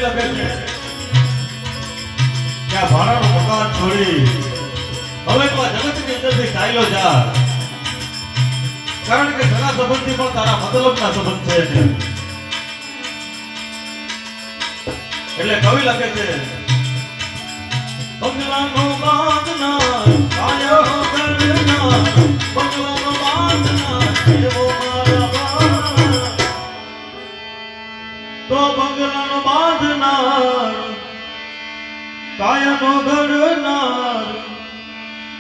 લખે છે કે આ ભાડાનું મકાન છોડી હવે તો આ જગતની અંદરથી ચાલ્યો જા, કારણ કે સગા સંબંધી પણ તારા મતલબના સંબંધ છે. એટલે કવિ લખે છે બંગલાનો બાંધનાર કાયો કરનાર, બંગલાનો બાંધનાર એવો મારા બાળ, તો બંગલાનો બાંધનાર કાયાનો ઘડનાર,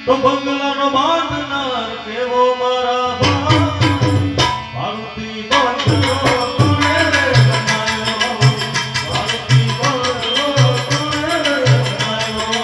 તો બંગલાનો બાંધનાર કેવો મારા બાળ. મારુતિ બંગલો કોણે રે બનાવ્યો, મારુતિ બંગલો કોણે રે બનાવ્યો.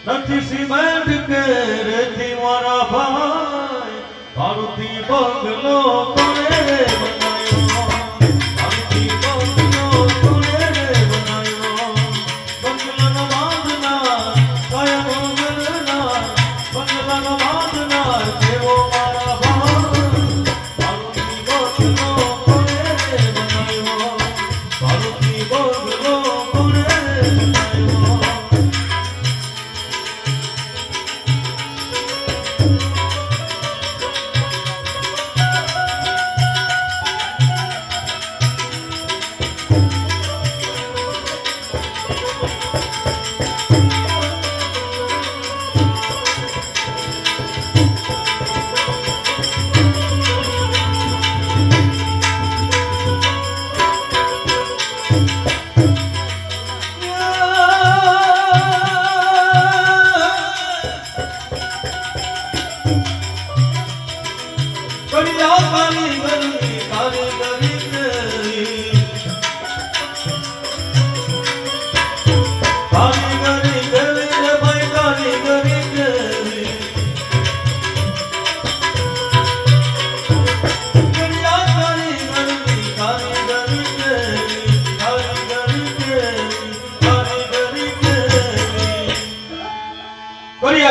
નથી સિમેન્ટ કે રેતી મારા ભાઈ, મારુતિ બંગલો કોણે રે બનાવ્યો, મારુતિ બંગલો કોણે રે બનાવ્યો. બંગલાનો બાંધનાર કાયાનો ઘડનાર, બંગલાનો બાંધનાર કેવો મારા ભાઈ, મારુતિ બંગલો કોણે રે બનાવ્યો, મારુતિ બંગલો કોણે રે બનાવ્યો.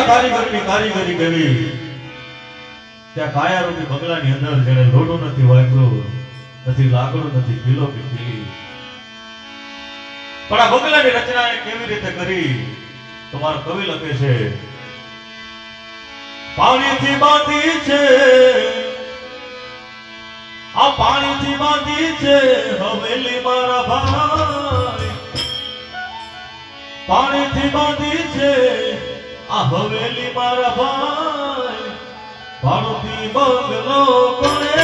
કારીગરની કારીગરી કરી ત્યાં કાયારૂપી બંગલાની અંદર જેને લોઢું નથી વાપર્યું, નથી લાકડું, નથી કિલો કે કિલી, પણ આ બંગલાની રચના એ કેવી રીતે કરી તમારો કવિ લખે છે, પાણીથી બાંધી છે, આ પાણીથી બાંધી છે હવેલી મારા ભાઈ, પાણીથી બાંધી છે આ હવેલી મારા ભાઈ, ભાડુથી બંગલો કોણે